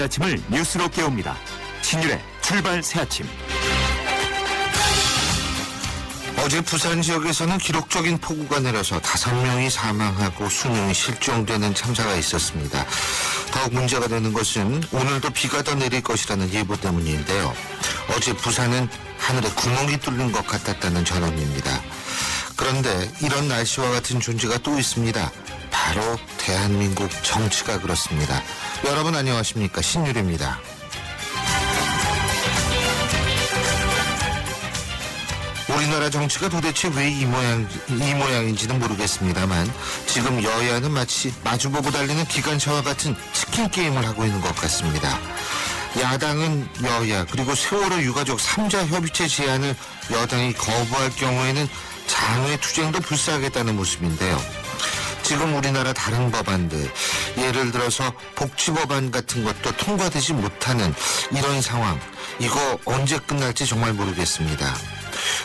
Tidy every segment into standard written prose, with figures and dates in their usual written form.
아침을 뉴스로 깨웁니다. 신율의 출발 새아침. 어제 부산 지역에서는 기록적인 폭우가 내려서 5명이 사망하고 수명이 실종되는 참사가 있었습니다. 더욱 문제가 되는 것은 오늘도 비가 더 내릴 것이라는 예보 때문인데요. 어제 부산은 하늘에 구멍이 뚫린 것 같았다는 전언입니다. 그런데 이런 날씨와 같은 존재가 또 있습니다. 바로 대한민국 정치가 그렇습니다. 여러분 안녕하십니까? 신율입니다. 우리나라 정치가 도대체 왜 이 모양인지는 모르겠습니다만 지금 여야는 마치 마주보고 달리는 기관차와 같은 치킨 게임을 하고 있는 것 같습니다. 야당은 여야 그리고 세월호 유가족 3자 협의체 제안을 여당이 거부할 경우에는 장외 투쟁도 불사하겠다는 모습인데요. 지금 우리나라 다른 법안들, 예를 들어서 복지법안 같은 것도 통과되지 못하는 이런 상황, 이거 언제 끝날지 정말 모르겠습니다.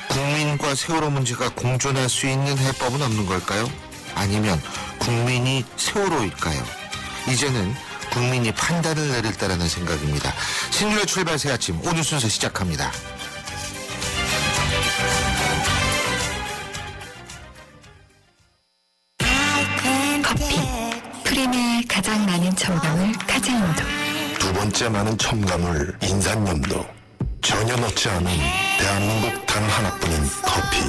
국민과 세월호 문제가 공존할 수 있는 해법은 없는 걸까요? 아니면 국민이 세월호일까요? 이제는 국민이 판단을 내릴 때라는 생각입니다. 신율의 출발 새 아침 오늘 순서 시작합니다. 커피. 프림의 가장 많은 첨가물 카제인도. 두 번째 많은 첨가물 인산염도. 전혀 넣지 않은 대한민국 단 하나뿐인 커피.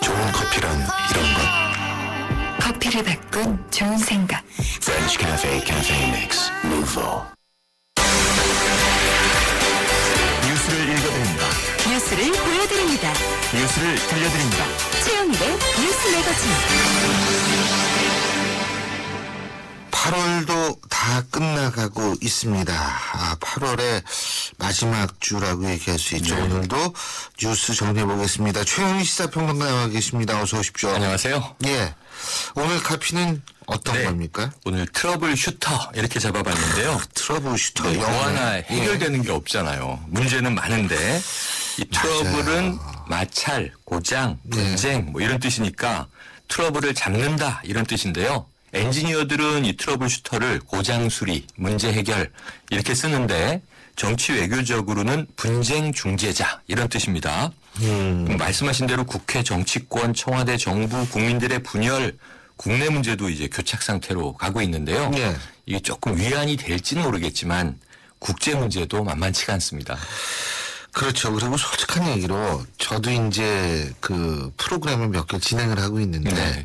좋은 커피란 이런 것. 커피를 바꾼 좋은 생각. French Cafe Cafe Mix Nouveau. 뉴스를 읽어드립니다. 뉴스를 보여드립니다. 뉴스를 들려드립니다. 최영일의 뉴스 매거진. 8월도 다 끝나가고 있습니다. 8월의 마지막 주라고 얘기할 수 있죠. 네. 오늘도 뉴스 정리해보겠습니다. 최영희 시사평론가 나와 계십니다. 어서 오십시오. 안녕하세요. 예. 오늘 카피는 어떤 네. 겁니까? 오늘 트러블 슈터 이렇게 잡아봤는데요. 트러블 슈터. 뭐 하나 해결되는 게 없잖아요. 문제는 많은데 이 트러블은 마찰, 고장, 분쟁 뭐 이런 뜻이니까 트러블을 잡는다 이런 뜻인데요. 엔지니어들은 이 트러블 슈터를 고장 수리, 문제 해결 이렇게 쓰는데 정치 외교적으로는 분쟁 중재자 이런 뜻입니다. 말씀하신 대로 국회, 정치권, 청와대, 정부, 국민들의 분열, 국내 문제도 이제 교착 상태로 가고 있는데요. 예. 이게 조금 위안이 될지는 모르겠지만 국제 문제도 만만치가 않습니다. 그렇죠. 그리고 솔직한 얘기로 저도 이제 그 프로그램을 몇 개 진행을 하고 있는데 네.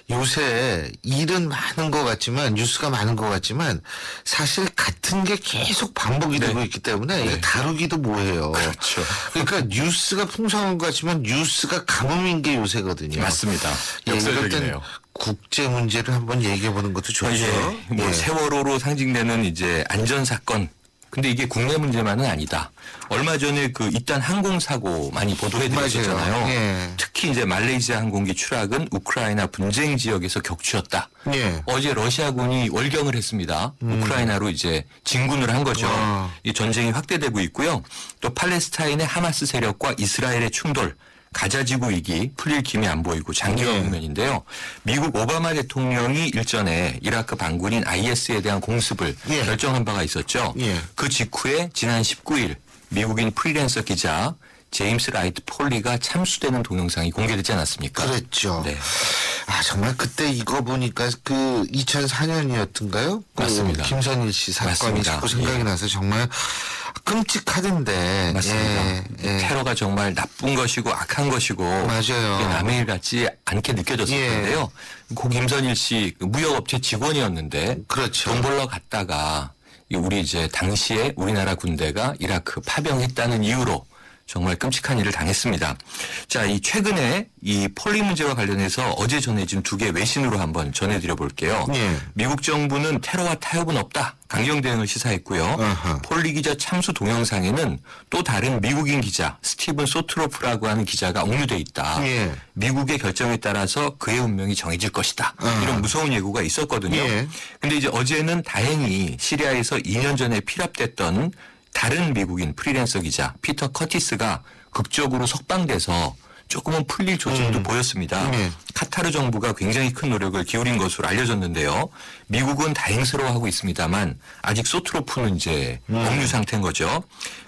요새 일은 많은 것 같지만 뉴스가 많은 것 같지만 사실 같은 게 계속 반복이 되고 있기 때문에 이게 다루기도 뭐해요. 그렇죠. 그러니까 뉴스가 풍성한 것 같지만 뉴스가 가뭄인 게 요새거든요. 맞습니다. 예, 이럴 땐 역설적이네요. 국제 문제를 한번 얘기해 보는 것도 좋죠. 뭐 예. 세월호로 상징되는 이제 안전 사건. 근데 이게 국내 문제만은 아니다. 얼마 전에 그 이딴 항공사고 많이 보도해드렸잖아요. 맞아요. 예. 특히 이제 말레이시아 항공기 추락은 우크라이나 분쟁 지역에서 격추였다. 예. 어제 러시아군이 월경을 했습니다. 우크라이나로 이제 진군을 한 거죠. 이 전쟁이 확대되고 있고요. 또 팔레스타인의 하마스 세력과 이스라엘의 충돌. 가자지구 위기 풀릴 김이 안 보이고 장기화 국면인데요. 미국 오바마 대통령이 일전에 이라크 반군인 IS에 대한 공습을 예. 결정한 바가 있었죠. 예. 그 직후에 지난 19일 미국인 프리랜서 기자 제임스 라이트 폴리가 참수되는 동영상이 공개되지 않았습니까? 그랬죠. 네. 정말 그때 이거 보니까 그 2004년이었던가요? 맞습니다. 김선일 씨 사건이 맞습니다. 자꾸 생각이 예. 나서 정말 끔찍하던데. 맞습니다. 예. 테러가 정말 나쁜 것이고 악한 것이고 맞아요. 이게 남의 일 같지 않게 느껴졌을 예. 텐데요. 고 김선일 씨 무역업체 직원이었는데 그렇죠. 돈 벌러 갔다가 우리 이제 당시에 우리나라 군대가 이라크 파병했다는 이유로 정말 끔찍한 일을 당했습니다. 자, 이 최근에 이 폴리 문제와 관련해서 어제 전해진 2개 외신으로 한번 전해드려 볼게요. 예. 미국 정부는 테러와 타협은 없다. 강경 대응을 시사했고요. 아하. 폴리 기자 참수 동영상에는 또 다른 미국인 기자 스티븐 소트로프라고 하는 기자가 옥류돼 있다. 예. 미국의 결정에 따라서 그의 운명이 정해질 것이다. 이런 무서운 예고가 있었거든요. 예. 근데 이제 어제는 다행히 시리아에서 2년 전에 피랍됐던 다른 미국인 프리랜서 기자 피터 커티스가 극적으로 석방돼서 조금은 풀릴 조짐도 보였습니다. 예. 카타르 정부가 굉장히 큰 노력을 기울인 것으로 알려졌는데요. 미국은 다행스러워하고 있습니다만 아직 소트로프는 이제 억류 상태인 거죠.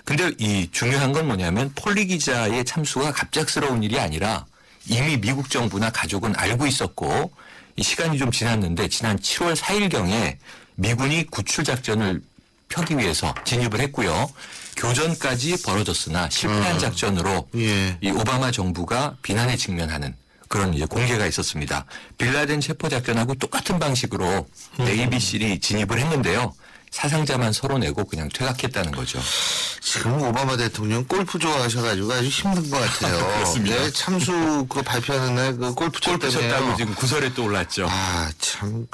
근데 이 중요한 건 뭐냐면 폴리 기자의 참수가 갑작스러운 일이 아니라 이미 미국 정부나 가족은 알고 있었고 이 시간이 좀 지났는데 지난 7월 4일경에 미군이 구출 작전을 펴기 위해서 진입을 했고요. 교전까지 벌어졌으나 실패한 작전으로 예. 이 오바마 정부가 비난에 직면하는 그런 이제 공개가 있었습니다. 빌라덴 체포 작전하고 똑같은 방식으로 ABC이 진입을 했는데요. 사상자만 서로 내고 그냥 퇴각했다는 거죠. 지금 오바마 대통령 골프 좋아하셔가지고 아주 힘든 것 같아요. 그렇습니다. 네, 참수 그 발표하는 날 그 골프 골프 쳤다고 쳤다고 지금 구설에 또 올랐죠. 아, 참,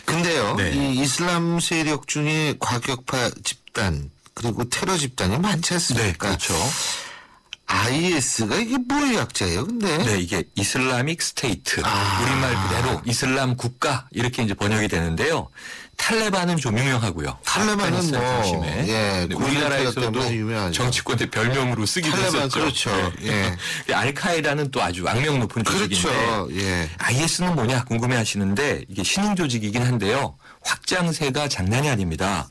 근데요, 네. 이 이슬람 세력 중에 과격파 집단, 그리고 테러 집단이 많지 않습니까? 네, 그렇죠. IS가 이게 뭐의 약자예요, 근데? 네, 이게 이슬라믹 스테이트, 아. 우리말 그대로 이슬람 국가 이렇게 이제 번역이 되는데요. 탈레반은 좀 유명하고요. 탈레반은 아프가니스탄 뭐, 중심에. 예, 네, 고리라 우리나라에서도 때문에 유명하죠. 정치권의 별명으로 쓰기도 탈레반, 했었죠. 그렇죠. 네. 알카에다는 또 아주 악명 높은 조직인데 그렇죠, 예. IS는 뭐냐 궁금해하시는데 이게 신흥 조직이긴 한데요. 확장세가 장난이 아닙니다.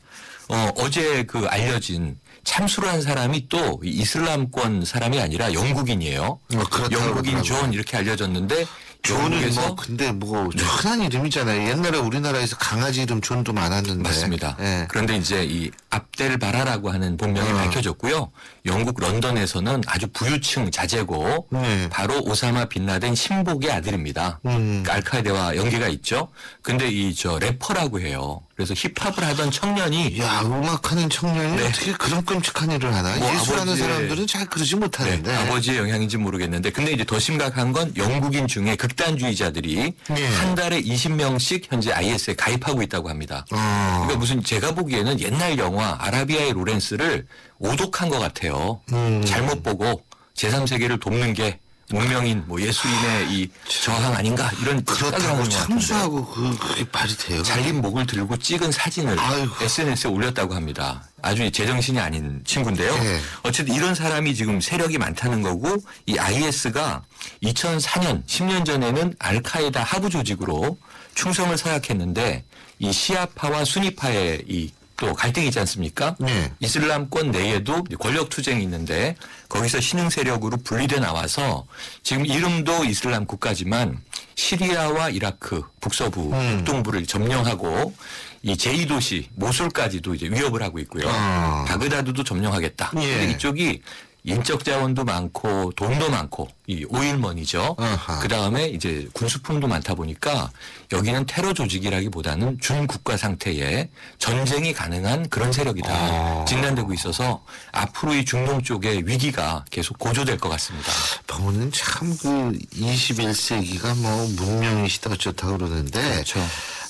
어제 그 알려진 참수를 한 사람이 또 이슬람권 사람이 아니라 영국인이에요. 그렇다고 영국인 그러더라고요. 존 이렇게 알려졌는데 존은 영국에서 뭐, 근데 뭐, 흔한 이름이잖아요. 옛날에 우리나라에서 강아지 이름 존도 많았는데. 맞습니다. 예. 그런데 이제 이 압델바라라고 하는 본명이 밝혀졌고요. 영국 런던에서는 아주 부유층 자제고 네. 바로 오사마 빈라덴 신복의 아들입니다. 그러니까 알카에다와 연계가 있죠. 근데 이 저 래퍼라고 해요. 그래서 힙합을 하던 청년이 야, 음악하는 청년이 네. 어떻게 그런 끔찍한 일을 하나? 뭐 예술하는 아버지의- 사람들은 잘 그러지 못하는데. 네, 아버지의 영향인지 모르겠는데 근데 이제 더 심각한 건 영국인 중에 극단주의자들이 네. 한 달에 20명씩 현재 IS에 가입하고 있다고 합니다. 그러니까 무슨 제가 보기에는 옛날 영화 아라비아의 로렌스를 오독한 것 같아요. 잘못 보고 제3세계를 돕는 게 문명인 뭐 예술인의 이 저항 아닌가 이런 착각을 그렇다고 하는 것 같은데 참수하고 그게 말이 돼요? 잘린 목을 들고 찍은 사진을 아이고. SNS에 올렸다고 합니다. 아주 제정신이 아닌 친구인데요. 네. 어쨌든 이런 사람이 지금 세력이 많다는 거고 이 IS가 2004년 10년 전에는 알카에다 하부 조직으로 충성을 서약했는데 이 시아파와 수니파의 이 또 갈등이 있지 않습니까? 네. 이슬람권 내에도 권력 투쟁이 있는데 거기서 신흥 세력으로 분리돼 나와서 지금 이름도 이슬람 국가지만 시리아와 이라크 북서부 북동부를 점령하고 이 제2도시 모술까지도 이제 위협을 하고 있고요. 바그다드도 점령하겠다. 예. 근데 이쪽이 인적 자원도 많고 돈도 많고 이 오일머니죠. 아하. 그 다음에 이제 군수품도 많다 보니까 여기는 테러 조직이라기보다는 준국가 상태의 전쟁이 가능한 그런 세력이다 진단되고 있어서 앞으로 이 중동 쪽의 위기가 계속 고조될 것 같습니다. 보면은 참 그 21세기가 뭐 문명이시다 어쩌다 그러는데 그렇죠.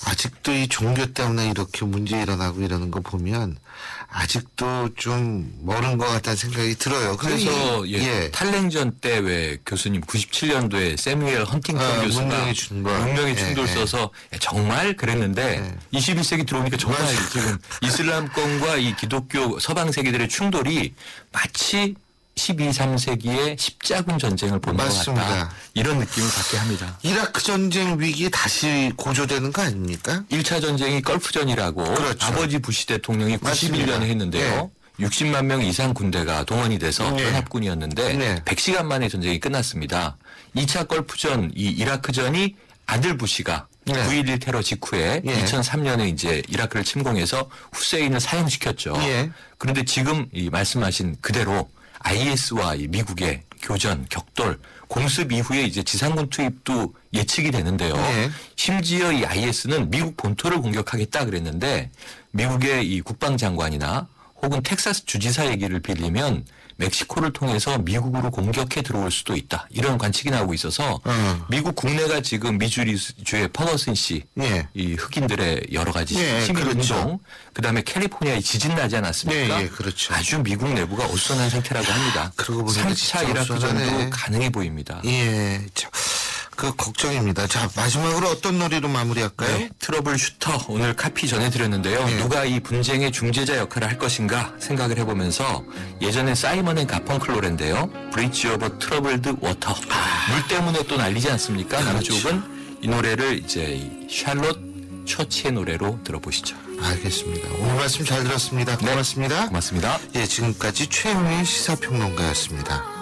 아직도 이 종교 때문에 이렇게 문제 일어나고 이러는 거 보면 아직도 좀 멀은 것 같다는 생각이 들어요. 그래서 예. 탈냉전 때 왜 교수님 97년도에 세뮤엘 헌팅턴 교수가 문명의 충돌. 문명의 충돌 예, 예. 써서 정말 그랬는데 21세기 들어오니까 정말 지금 이슬람권과 이 기독교 서방 세계들의 충돌이 마치 12, 3세기의 십자군 전쟁을 보는 것 맞습니다. 같다. 이런 느낌을 받게 합니다. 이라크 전쟁 위기 다시 고조되는 거 아닙니까? 1차 전쟁이 걸프전이라고 그렇죠. 아버지 부시 대통령이 91년에 맞습니다. 했는데요. 60만 명 이상 군대가 동원이 돼서 네. 연합군이었는데 네. 100시간 만에 전쟁이 끝났습니다. 2차 걸프전, 이 이라크전이 아들 부시가 네. 9.11 테러 직후에 예. 2003년에 이제 이라크를 침공해서 후세인을 사형시켰죠. 예. 그런데 지금 이 말씀하신 그대로 IS와 이 미국의 교전, 격돌, 공습 이후에 이제 지상군 투입도 예측이 되는데요. 네. 심지어 이 IS는 미국 본토를 공격하겠다 그랬는데 미국의 이 국방장관이나 혹은 텍사스 주지사 얘기를 빌리면 멕시코를 통해서 미국으로 공격해 들어올 수도 있다. 이런 관측이 나오고 있어서 미국 국내가 지금 미주리주의 퍼거슨 씨, 예. 이 흑인들의 여러 가지 예, 시민 그렇죠. 운동, 그다음에 캘리포니아에 지진 나지 않았습니까? 예, 예, 그렇죠. 아주 미국 내부가 어수선한 상태라고 합니다. 그러고 보니까 3차 진짜 이라크전도 어수선하네. 가능해 보입니다. 예. 그 걱정입니다. 자, 마지막으로 어떤 노래로 마무리할까요? 네, 트러블 슈터 오늘 카피 전해드렸는데요. 네. 누가 이 분쟁의 중재자 역할을 할 것인가 생각을 해보면서 예전에 사이먼 앤 가펑클 노래인데요. 브릿지 오버 트러블드 워터. 물 때문에 또 난리지 않습니까? 남쪽은 이 노래를 이제 이 샬롯 처치의 노래로 들어보시죠. 알겠습니다. 오늘 말씀 잘 들었습니다. 고맙습니다. 고맙습니다. 예, 지금까지 최영의 시사평론가였습니다.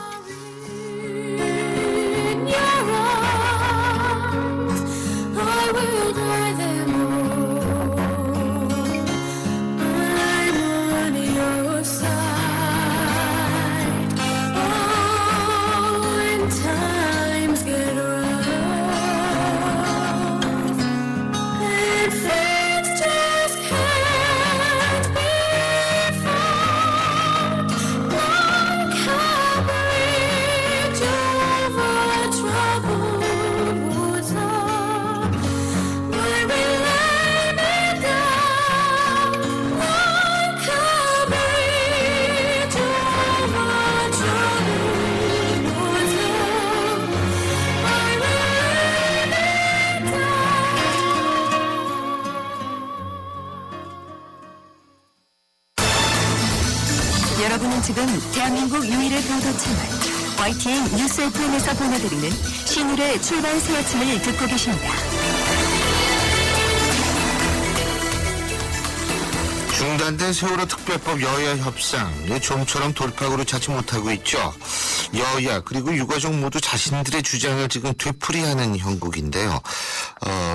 여러분은 지금 대한민국 유일의 보도 채널 YTN 뉴스 FM에서 보내드리는 신일의 출발 새 아침을 듣고 계십니다. 중단된 세월호 특별법 여야 협상 좀처럼 돌파구를 찾지 못하고 있죠. 여야 그리고 유가족 모두 자신들의 주장을 지금 되풀이하는 형국인데요.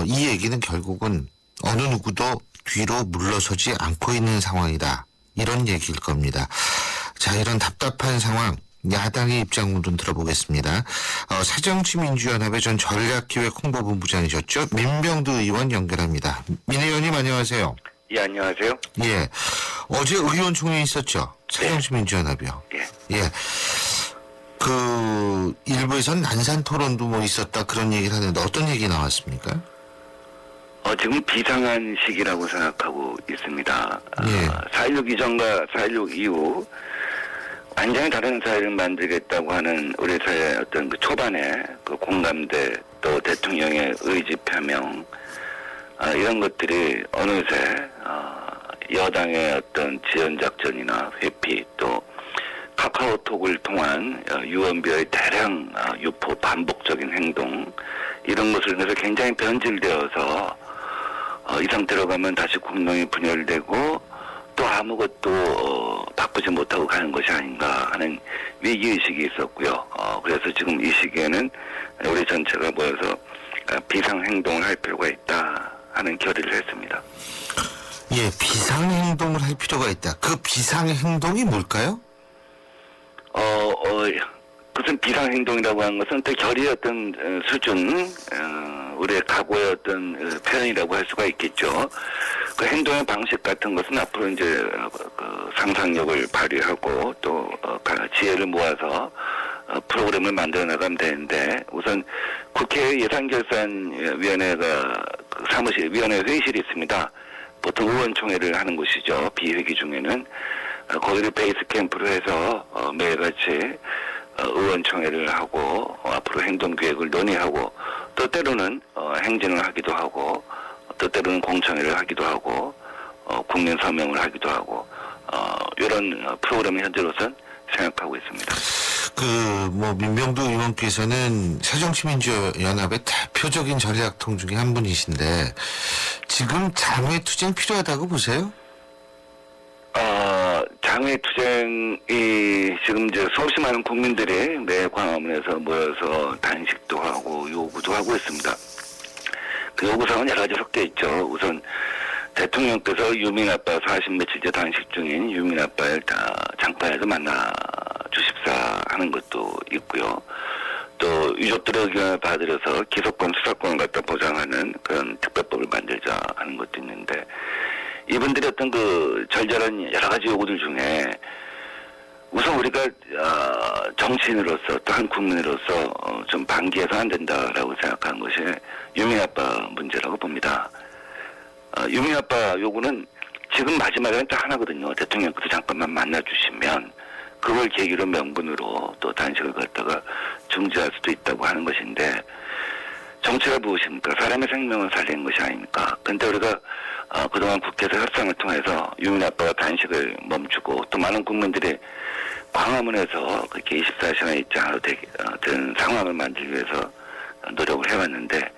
이 얘기는 결국은 어느 누구도 뒤로 물러서지 않고 있는 상황이다. 이런 얘기일 겁니다. 자, 이런 답답한 상황 야당의 입장 좀 들어보겠습니다. 새정치민주연합의 전 전략기획 홍보본부장이셨죠. 민병두 의원 연결합니다. 민 의원님 안녕하세요. 예, 안녕하세요. 예. 어제 의원총회 있었죠. 새정치민주연합이요. 예. 예. 그 일부에선 난산 토론도 뭐 있었다 그런 얘기를 하는데 어떤 얘기 나왔습니까? 지금 비상한 시기라고 생각하고 있습니다. 예. 4.16 이전과 4.16 이후 완전히 다른 사회를 만들겠다고 하는 우리 사회의 어떤 그 초반에 그 공감대 또 대통령의 의지 표명 이런 것들이 어느새 여당의 어떤 지연작전이나 회피 또 카카오톡을 통한 유언비어의 대량 유포 반복적인 행동 이런 것을 인해서 굉장히 변질되어서 이 상태로 가면 다시 국론이 분열되고 또 아무것도 바꾸지 못하고 가는 것이 아닌가 하는 위기의식이 있었고요. 그래서 지금 이 시기에는 우리 전체가 모여서 비상행동을 할 필요가 있다 하는 결의를 했습니다. 예, 비상행동을 할 필요가 있다. 그 비상행동이 뭘까요? 무슨 비상행동이라고 하는 것은 또 결의의 어떤 수준, 우리의 각오의 어떤 표현이라고 할 수가 있겠죠. 그 행동의 방식 같은 것은 앞으로 이제 그 상상력을 발휘하고 또 지혜를 모아서 프로그램을 만들어 나가면 되는데 우선 국회 예산결산위원회가 그 사무실, 위원회 회의실이 있습니다. 보통 의원총회를 하는 곳이죠. 비회기 중에는. 거기를 베이스 캠프로 해서 매일같이 의원총회를 하고 앞으로 행동계획을 논의하고 또 때로는 행진을 하기도 하고 또 때로는 공청회를 하기도 하고 국민 서명을 하기도 하고 이런 프로그램을 현재로선 생각하고 있습니다. 민병두 의원께서는 새정치민주연합의 대표적인 전략통 중에 한 분이신데 지금 장외투쟁 필요하다고 보세요? 장외투쟁이 지금 이제 수없이 많은 국민들이 매 광화문에서 모여서 단식도 하고 요구도 하고 있습니다. 그 요구사항은 여러 가지 섞여 있죠. 우선 대통령께서 유민 아빠 40며칠째 단식 중인 유민 아빠를 다 장판에서 만나 주십사 하는 것도 있고요. 또 유족들의 의견을 받으려서 기소권, 수사권을 갖다 보장하는 그런 특별법을 만들자 하는 것도 있는데 이분들의 어떤 그 절절한 여러 가지 요구들 중에 우선 우리가 정치인으로서 또 한 국민으로서 좀 방기해서 안 된다라고 생각하는 것이 유민 아빠 문제라고 봅니다. 유민 아빠 요구는 지금 마지막에는 딱 하나거든요. 대통령께서 잠깐만 만나주시면 그걸 계기로 명분으로 또 단식을 갖다가 중지할 수도 있다고 하는 것인데 정치가 무엇입니까? 사람의 생명을 살리는 것이 아닙니까? 근데 우리가 그동안 국회에서 협상을 통해서 유민 아빠가 단식을 멈추고 또 많은 국민들이 광화문에서 그렇게 24시간 있지 않아도 되는 상황을 만들기 위해서 노력을 해왔는데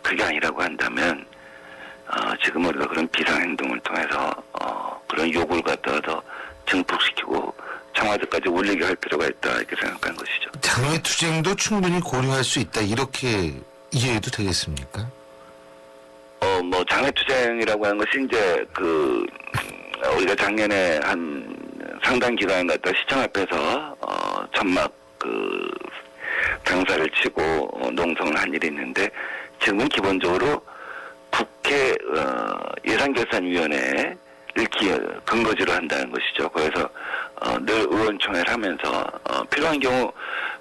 그게 아니라고 한다면 지금 우리가 그런 비상행동을 통해서 그런 요구를 갖다가 더 증폭시키고 청와대까지 올리게 할 필요가 있다 이렇게 생각한 것이죠. 장외투쟁도 충분히 고려할 수 있다 이렇게 이해해도 되겠습니까? 뭐 장외투쟁이라고 하는 것이 이제 우리가 작년에 한 상당 기간 갖다 시청 앞에서 천막 장사를 치고 농성을 한 일이 있는데 지금은 기본적으로 국회 예산결산위원회를 근거지로 한다는 것이죠. 그래서 늘 의원총회를 하면서 필요한 경우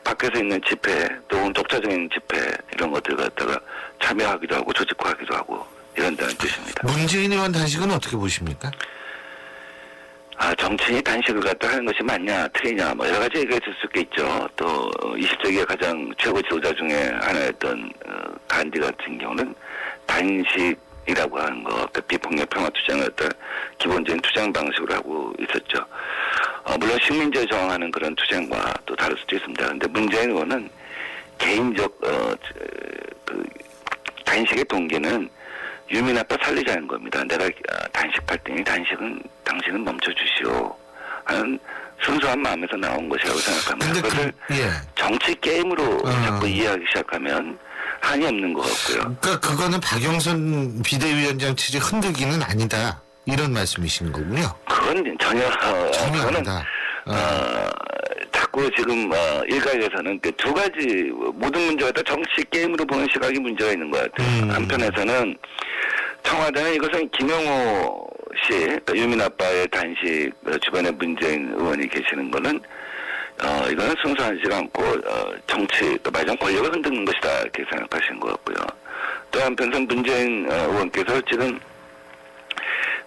밖에서 있는 집회 또는 독자적인 집회 이런 것들 갖다가 참여하기도 하고 조직화하기도 하고 이런다는 뜻입니다. 문재인 의원 단식은 어떻게 보십니까? 정치인이 단식을 갖다 하는 것이 맞냐, 틀리냐, 뭐 여러 가지 얘기가 있을 수 있겠죠. 또 20세기의 가장 최고 지도자 중에 하나였던 간디 같은 경우는 단식이라고 하는 것, 그러니까 비폭력 평화 투쟁을 어떤 기본적인 투쟁 방식으로 하고 있었죠. 물론 식민지에 저항하는 그런 투쟁과 또 다를 수도 있습니다. 그런데 문재인 의원은 개인적 단식의 동기는 유민 아빠 살리자는 겁니다. 내가 단식할 테니 당신은 멈춰주시오 하는 순수한 마음에서 나온 것이라고 생각합니다. 그것을 정치 게임으로 자꾸 이해하기 시작하면 한이 없는 것 같고요. 그러니까 그거는 박영선 비대위원장 체제 흔들기는 아니다 이런 말씀이신 거군요. 그건 전혀 아니다. 자꾸 지금 일각에서는 그 두 가지 모든 문제가 다 정치 게임으로 보는 시각이 문제가 있는 것 같아요. 한편에서는 청와대는 이것은 김영호 씨, 그러니까 유민 아빠의 단식 주변에 문재인 의원이 계시는 거는 이거는 순수하지 않고 정치, 말하자면 권력을 흔드는 것이다 이렇게 생각하시는 것 같고요. 또 한편에서는 문재인 의원께서 지금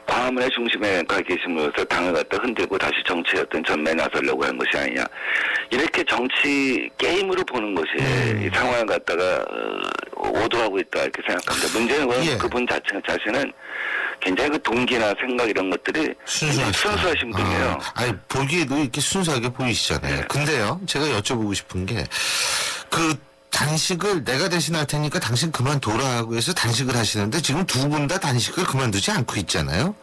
광화문의 중심에 가 계심으로써 당을 갖다 흔들고 다시 정치의 어떤 전면에 나서려고 하는 것이 아니냐. 이렇게 정치 게임으로 보는 것이 이 상황을 갖다가 오도하고 있다 이렇게 생각합니다. 문제는 그분 자신은 굉장히 그 동기나 생각 이런 것들이 순수하신 분이에요. 아니 보기에도 이렇게 순수하게 보이시잖아요. 네. 근데요, 제가 여쭤보고 싶은 게 단식을 내가 대신할 테니까 당신 그만둬라고 해서 단식을 하시는데 지금 두 분 다 단식을 그만두지 않고 있잖아요.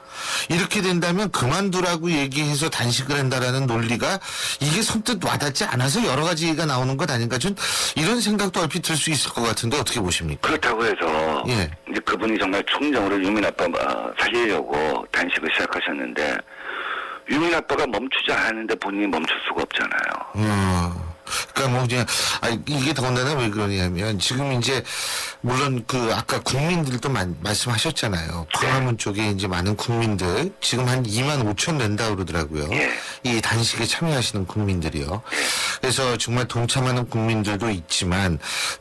이렇게 된다면 그만두라고 얘기해서 단식을 한다라는 논리가 이게 선뜻 와닿지 않아서 여러 가지가 나오는 것 아닌가 좀 이런 생각도 얼핏 들 수 있을 것 같은데 어떻게 보십니까? 그렇다고 해서 이제 그분이 정말 충정으로 유민 아빠 살리려고 단식을 시작하셨는데 유민 아빠가 멈추지 않았는데 본인이 멈출 수가 없잖아요. 그러니까 뭐 그냥 이게 더군다나 왜 그러냐면 지금 이제 물론 아까 국민들도 말씀하셨잖아요. 광화문 쪽에 이제 많은 국민들 지금 한 2만 5천 된다 그러더라고요. 이 단식에 참여하시는 국민들이요. 그래서 정말 동참하는 국민들도 있지만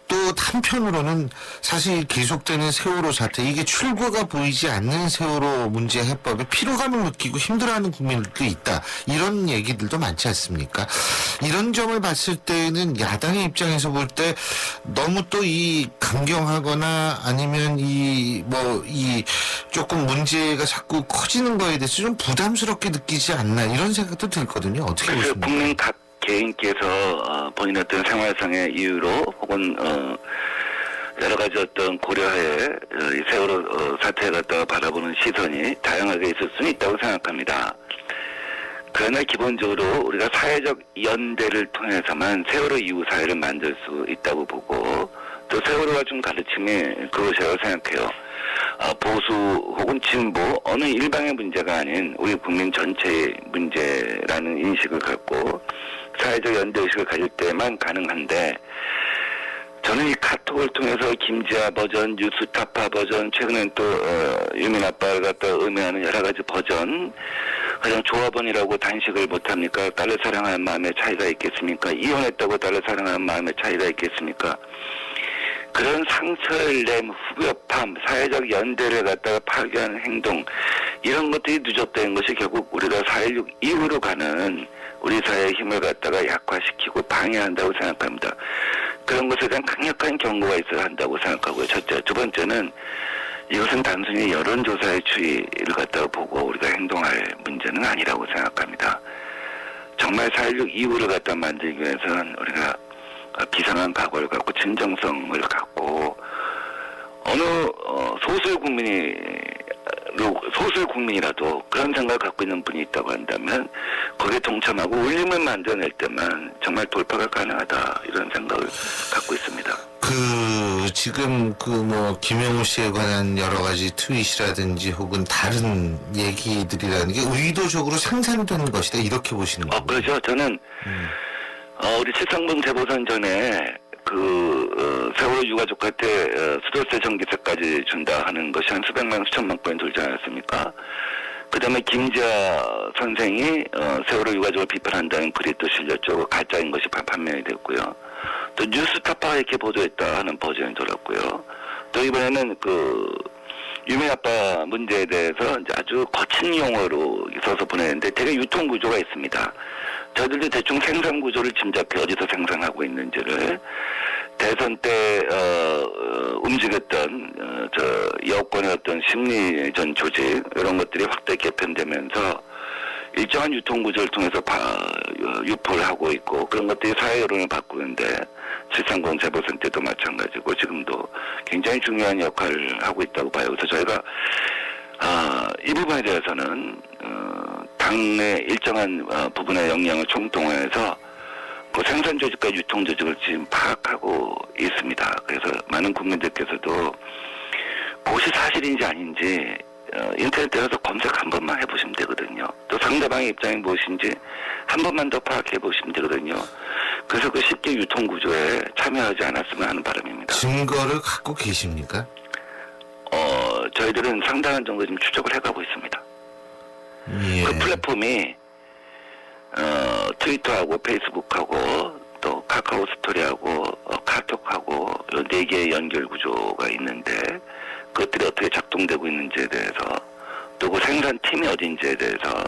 또 한편으로는 사실 계속되는 세월호 사태 이게 출구가 보이지 않는 세월호 문제 해법에 피로감을 느끼고 힘들어하는 국민들도 있다. 이런 얘기들도 많지 않습니까? 이런 점을 봤을 때는 야당의 입장에서 볼 때 너무 또 이 강경하거나 아니면 이 조금 문제가 자꾸 커지는 거에 대해서 좀 부담스럽게 느끼지 않나 이런 생각도 들거든요. 어떻게 보십니까? 국민 각 개인께서 본인의 어떤 생활상의 이유로 혹은 여러 가지 어떤 고려하에 이 세월호 사태에 갖다가 바라보는 시선이 다양하게 있을 수는 있다고 생각합니다. 그러나 기본적으로 우리가 사회적 연대를 통해서만 세월호 이후 사회를 만들 수 있다고 보고 또 세월호가 준 가르침이 그것이라고 생각해요. 보수 혹은 진보 어느 일방의 문제가 아닌 우리 국민 전체의 문제라는 인식을 갖고 사회적 연대의식을 가질 때만 가능한데 저는 이 카톡을 통해서 김지아 버전, 뉴스타파 버전, 최근엔 또 유민 아빠를 갖다 의미하는 여러 가지 버전 가장 조합원이라고 단식을 못합니까? 딸을 사랑하는 마음에 차이가 있겠습니까? 이혼했다고 딸을 사랑하는 마음에 차이가 있겠습니까? 그런 상설냄, 후벼팜, 사회적 연대를 갖다가 파괴하는 행동 이런 것들이 누적된 것이 결국 우리가 4.16 이후로 가는 우리 사회의 힘을 갖다가 약화시키고 방해한다고 생각합니다. 그런 것에 대한 강력한 경고가 있어야 한다고 생각하고요. 첫째. 두 번째는 이것은 단순히 여론조사의 추이를 갖다가 보고 우리가 행동할 문제는 아니라고 생각합니다. 정말 4.16 이후를 갖다 만들기 위해서는 우리가 비상한 각오를 갖고 진정성을 갖고 어느 소수의 국민이라도 그런 생각을 갖고 있는 분이 있다고 한다면 거기에 동참하고 울림을 만들어낼 때만 정말 돌파가 가능하다 이런 생각을 갖고 있습니다. 지금 김영우 씨에 관한 여러 가지 트윗이라든지 혹은 다른 얘기들이라는 게 의도적으로 생산된 것이다 이렇게 보시는 거예요? 그렇죠. 저는 우리 칠상봉 재보선 전에 세월호 유가족한테 수도세 전기세까지 준다 하는 것이 한 수백만 수천만 건이 돌지 않았습니까? 그 다음에 김지아 선생이 세월호 유가족을 비판한다는 글이 또 실렸죠. 가짜인 것이 판명이 됐고요. 또 뉴스타파가 이렇게 보도했다 하는 버전이 돌았고요. 또 이번에는 유민 아빠 문제에 대해서 이제 아주 거친 용어로 써서 보내는데 되게 유통 구조가 있습니다. 저희들도 대충 생산 구조를 짐작해 어디서 생산하고 있는지를 대선 때 움직였던 여권의 어떤 심리전 조직 이런 것들이 확대 개편되면서 일정한 유통 구조를 통해서 유포를 하고 있고 그런 것들이 사회 여론을 바꾸는데 730 재보선 때도 마찬가지고 지금도 굉장히 중요한 역할을 하고 있다고 봐요. 그래서 저희가 이 부분에 대해서는 당내 일정한 부분의 역량을 총동원해서 그 생산 조직과 유통 조직을 지금 파악하고 있습니다. 그래서 많은 국민들께서도 그것이 사실인지 아닌지 인터넷에 가서 검색 한 번만 해보시면 되거든요. 또 상대방의 입장이 무엇인지 한 번만 더 파악해 보시면 되거든요. 그래서 그 쉽게 유통 구조에 참여하지 않았으면 하는 바람입니다. 증거를 갖고 계십니까? 저희들은 상당한 정도 지금 추적을 해가고 있습니다. 예. 그 플랫폼이 트위터하고 페이스북하고 또 카카오 스토리하고 카톡하고 이런 4개의 연결 구조가 있는데 그것들이 어떻게 작동되고 있는지에 대해서 또 그 생산팀이 어딘지에 대해서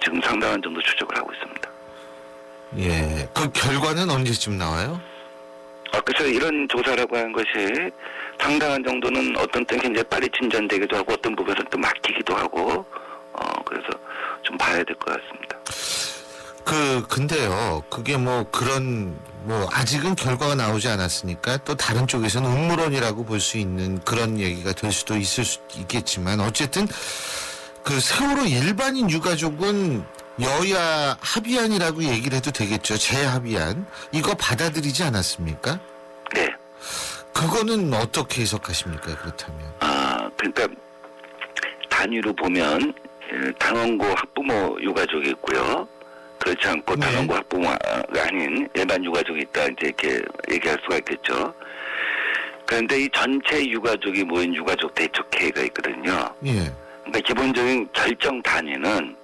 지금 상당한 정도 추적을 하고 있습니다. 예. 그 결과는 언제쯤 나와요? 그래서 이런 조사라고 하는 것이 상당한 정도는 어떤 때는 굉장히 빨리 진전되기도 하고 어떤 부분에서 또 막히기도 하고 그래서 좀 봐야 될 것 같습니다. 근데요, 그게 아직은 결과가 나오지 않았으니까 또 다른 쪽에서는 음모론이라고 볼 수 있는 그런 얘기가 될 수도 있겠지만 어쨌든 세월호 일반인 유가족은 여야 합의안이라고 얘기를 해도 되겠죠. 재합의안. 이거 받아들이지 않았습니까? 네. 그거는 어떻게 해석하십니까, 그렇다면? 그러니까 단위로 보면 당원고 학부모 유가족이 있고요. 그렇지 않고 네. 당원고 학부모가 아닌 일반 유가족이 있다 이제 이렇게 얘기할 수가 있겠죠. 그런데 이 전체 유가족이 모인 유가족 대척회의가 있거든요. 예. 그러니까 기본적인 결정 단위는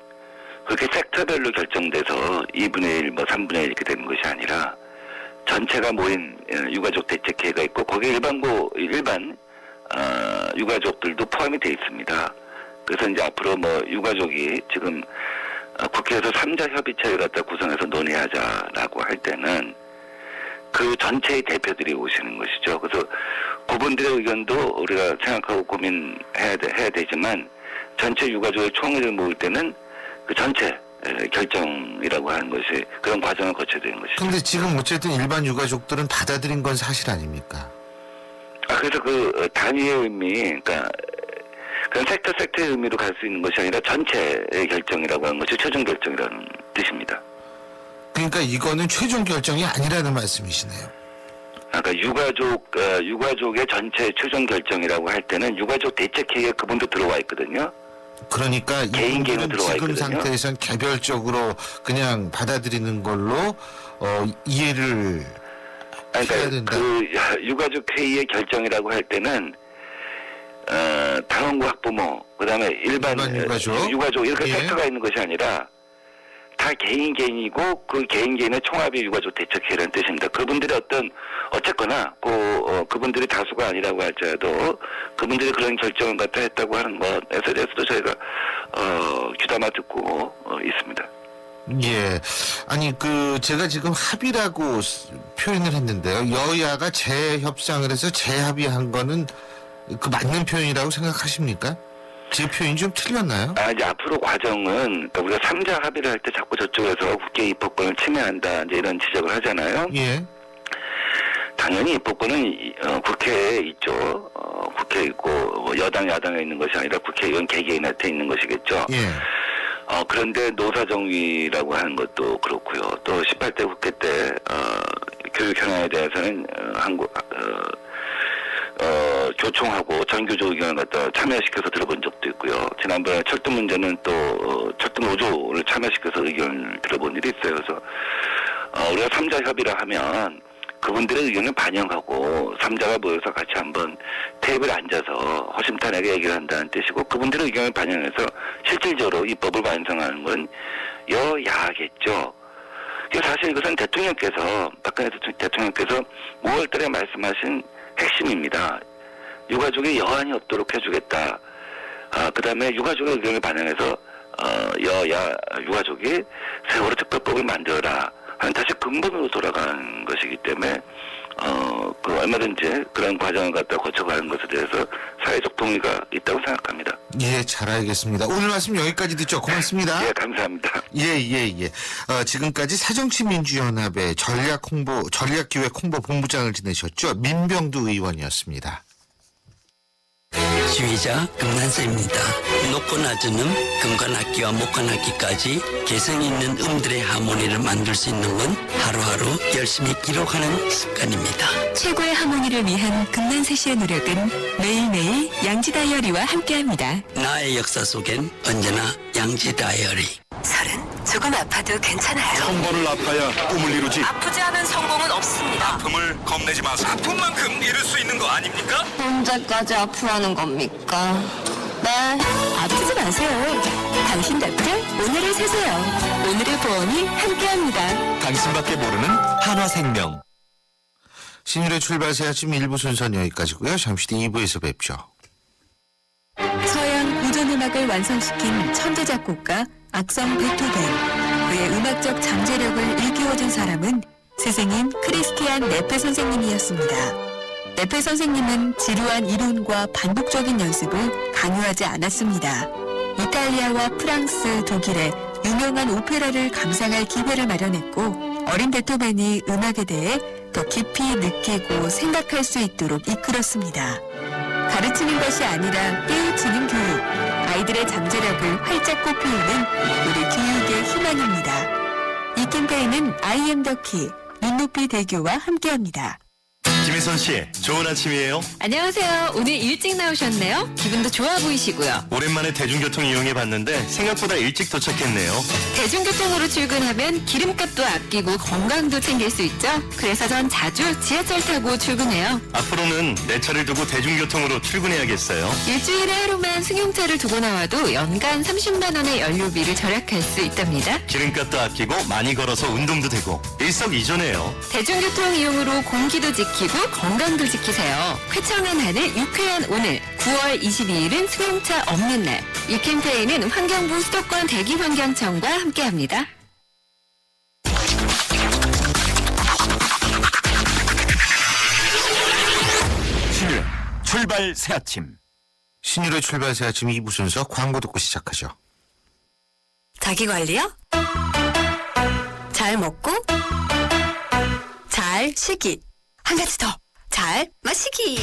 그렇게 섹터별로 결정돼서 2분의 1, 3분의 1 이렇게 되는 것이 아니라 전체가 모인 유가족 대책회의가 있고 거기에 일반 유가족들도 포함이 돼 있습니다. 그래서 이제 앞으로 유가족이 지금 국회에서 3자 협의체를 갖다 구성해서 논의하자라고 할 때는 그 전체의 대표들이 오시는 것이죠. 그래서 그분들의 의견도 우리가 생각하고 고민해야 되지만 전체 유가족의 총회를 모을 때는 그 전체 결정이라고 하는 것이 그런 과정을 거쳐야 되는 것이죠. 근데 지금 어쨌든 일반 유가족들은 받아들인 건 사실 아닙니까? 그래서 그 단위의 의미, 그러니까 그런 섹터의 의미로 갈 수 있는 것이 아니라 전체의 결정이라고 하는 것이 최종 결정이라는 뜻입니다. 그러니까 이거는 최종 결정이 아니라는 말씀이시네요. 유가족의 전체 최종 결정이라고 할 때는 유가족 대책회의에 그분도 들어와 있거든요. 그러니까 개인으로 들어와 지금 있거든요. 상태에선 개별적으로 그냥 받아들이는 걸로 이해를 해야 된다. 그 유가족 회의의 결정이라고 할 때는 당원고 학부모 그다음에 일반 유가족 이렇게 예. 섹터가 있는 것이 아니라 다 개인이고 그 개인의 총합이 유가족 대책회의라는 뜻입니다. 그분들이 어쨌거나 그분들이 다수가 아니라고 할지라도 그분들이 그런 결정을 갖다 했다고 하는 것에 대해서도 저희가 귀담아 듣고 있습니다. 예. 아니, 제가 지금 합의라고 표현을 했는데요. 여야가 재협상을 해서 재합의한 거는 맞는 표현이라고 생각하십니까? 제 표현이 좀 틀렸나요? 이제 앞으로 과정은, 그러니까 우리가 3자 합의를 할 때 자꾸 저쪽에서 국회 입법권을 침해한다, 이제 이런 지적을 하잖아요. 예. 당연히 입법권은 국회에 있죠. 국회에 있고, 여당, 야당에 있는 것이 아니라 국회의원 개개인한테 있는 것이겠죠. 예. 그런데 노사정위라고 하는 것도 그렇고요. 또 18대 국회 때 교육 현안에 대해서는 교총하고 전교조 의견을 갖다 참여시켜서 들어본 적도 있고요. 지난번에 철도 문제는 또 철도 노조를 참여시켜서 의견을 들어본 일이 있어요. 그래서 우리가 3자 협의를 하면 그분들의 의견을 반영하고 3자가 모여서 같이 한번 테이블에 앉아서 허심탄회하게 얘기를 한다는 뜻이고, 그분들의 의견을 반영해서 실질적으로 입법을 완성하는 건 여야겠죠. 사실 이것은 박근혜 대통령께서 5월 달에 말씀하신 핵심입니다. 유가족의 여한이 없도록 해주겠다. 그 다음에 유가족의 의견을 반영해서 여야 유가족이 세월호 특별법을 만들어라 하는 다시 근본으로 돌아가는 것이기 때문에 얼마든지 그런 과정을 갖다 거쳐가는 것에 대해서 사회적 동의가 있다고 생각합니다. 예, 잘 알겠습니다. 오늘 말씀 여기까지 듣죠. 고맙습니다. 예, 감사합니다. 예. 지금까지 새정치민주연합의 전략기획홍보본부장을 지내셨죠. 민병두 의원이었습니다. 지휘자 금난세입니다. 높고 낮은 금과 낙기와 목과 낙기까지 개성 있는 음들의 하모니를 만들 수 있는 건 하루하루 열심히 기록하는 습관입니다. 최고의 하모니를 위한 금난세 씨의 노력은 매일매일 양지 다이어리와 함께합니다. 나의 역사 속엔 언제나 양지 다이어리. 30, 조금 아파도 괜찮아요. 한 번을 아파야 꿈을 이루지. 아프지 않은 성공은 없습니다. 아픔을 겁내지 마세요. 아픈 만큼 이룰 수 있는 거 아닙니까? 언제까지 아프라는 겁니까? 네. 아프지 마세요. 당신답게 오늘을 사세요. 오늘의 보험이 함께합니다. 당신밖에 모르는 한화생명. 신율의 출발새 아침 1부 순서는 여기까지고요. 잠시 뒤 2부에서 뵙죠. 서양 고전음악을 완성시킨 천재 작곡가 악성 베토벤. 그의 음악적 잠재력을 일깨워준 사람은 스승인 크리스티안 네페 선생님이었습니다. 네페 선생님은 지루한 이론과 반복적인 연습을 강요하지 않았습니다. 이탈리아와 프랑스, 독일의 유명한 오페라를 감상할 기회를 마련했고, 어린 베토벤이 음악에 대해 더 깊이 느끼고 생각할 수 있도록 이끌었습니다. 가르치는 것이 아니라 깨우치는 교육, 아이들의 잠재력을 활짝 꽃피우는 우리 교육의 희망입니다. 이 캠페인은 I am the key, 눈높이 대교와 함께합니다. 김혜선 씨, 좋은 아침이에요. 안녕하세요. 오늘 일찍 나오셨네요. 기분도 좋아 보이시고요. 오랜만에 대중교통 이용해 봤는데 생각보다 일찍 도착했네요. 대중교통으로 출근하면 기름값도 아끼고 건강도 챙길 수 있죠. 그래서 전 자주 지하철 타고 출근해요. 앞으로는 내 차를 두고 대중교통으로 출근해야겠어요. 일주일에 하루만 승용차를 두고 나와도 연간 30만 원의 연료비를 절약할 수 있답니다. 기름값도 아끼고 많이 걸어서 운동도 되고 일석이조네요. 대중교통 이용으로 공기도 지키고 건강도 지키세요. 쾌청한 하늘, 유쾌한 오늘. 9월 22일은 승용차 없는 날. 이 캠페인은 환경부 수도권 대기환경청과 함께합니다. 신율의 출발 새 아침. 신율의 출발새 아침 2부 순서 광고 듣고 시작하죠. 자기관리요? 잘 먹고 잘 쉬기. 한 가지 더. 잘 마시기.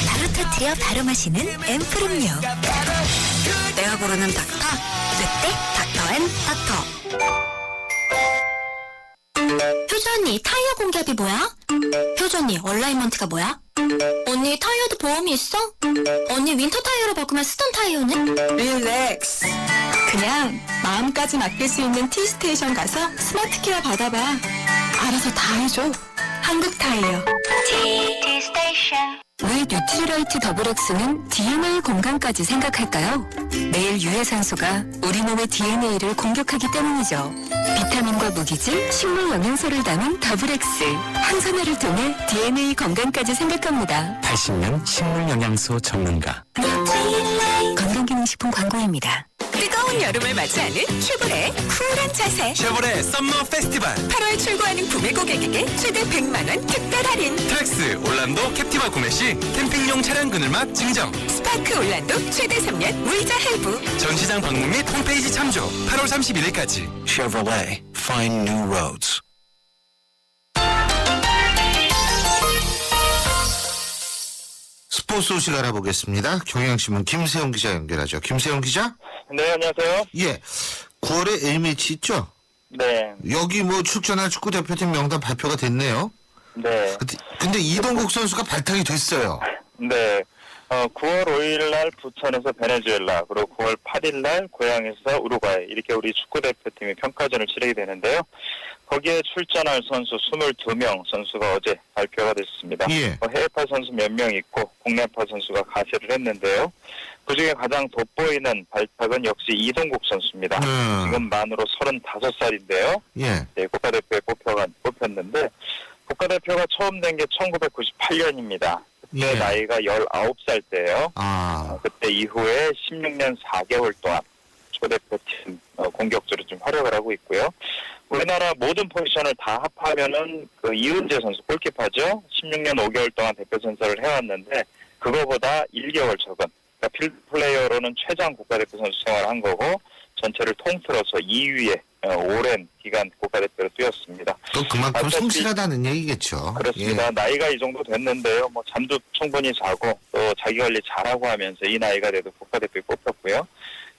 바로터트여 바로 마시는 앰플음료. 내가 부르는 닥터. 그때 닥터앤닥터. 효주 언니, 타이어 공개합이 뭐야? 효주 언니, 얼라이먼트가 뭐야? 언니, 타이어도 보험이 있어? 언니, 윈터 타이어로 바꾸면 쓰던 타이어는? 릴렉스. 그냥 마음까지 맡길 수 있는 T스테이션 가서 스마트 케어 받아봐. 알아서 다 해줘. 한국 타이어. 왜 뉴트리라이트 더블엑스는 DNA 건강까지 생각할까요? 매일 유해산소가 우리 몸의 DNA를 공격하기 때문이죠. 비타민과 무기질, 식물 영양소를 담은 더블엑스. 항산화를 통해 DNA 건강까지 생각합니다. 80년 식물 영양소 전문가. 건강기능식품 광고입니다. 뜨거운 차가운 여름을 맞이하는 쉐보레의 쿨한 자세. 쉐보레 썸머 페스티벌 8월 출고하는 구매 고객에게 최대 100만 원 특별 할인. 트랙스 올란도 캡티바 구매 시 캠핑용 차량 그늘막 증정. 스파크 올란도 최대 3년 무이자 할부. 전시장 방문 및 홈페이지 참조 8월 31일까지. Chevrolet, find new roads. 스포츠 소식 알아보겠습니다. 경향신문 김세영 기자 연결하죠. 김세영 기자? 네, 안녕하세요. 예. 9월에 A매치 있죠? 네, 여기 뭐 출전할 축구 대표팀 명단 발표가 됐네요. 네, 근데 이동국 선수가 발탁이 됐어요. 네. 9월 5일 날 부천에서 베네수엘라, 그리고 9월 8일 날 고향에서 우루과이, 이렇게 우리 축구 대표팀이 평가전을 치르게 되는데요. 거기에 출전할 선수 22명 선수가 어제 발표가 됐습니다. 예. 해외파 선수 몇 명 있고 국내파 선수가 가세를 했는데요. 그중에 가장 돋보이는 발탁은 역시 이동국 선수입니다. 지금 만으로 35살인데요. 예. 네, 국가대표에 뽑혔는데 국가대표가 처음 된 게 1998년입니다. 그때 예. 나이가 19살 때예요. 그때 이후에 16년 4개월 동안 축구대표팀 공격수로 좀 활약을 하고 있고요. 우리나라 모든 포지션을 다 합하면은 그 이은재 선수 골키퍼죠. 16년 5개월 동안 대표 선수를 해왔는데 그거보다 1개월 적은, 그러니까 필드 플레이어로는 최장 국가대표 선수 생활을 한 거고 전체를 통틀어서 2위에 오랜 기간 국가대표로 뛰었습니다. 또 그만큼 어차피- 성실하다는 얘기겠죠. 그렇습니다. 예. 나이가 이 정도 됐는데요. 뭐 잠도 충분히 자고 또 자기 관리 잘하고 하면서 이 나이가 돼도 국가대표에 뽑혔고요.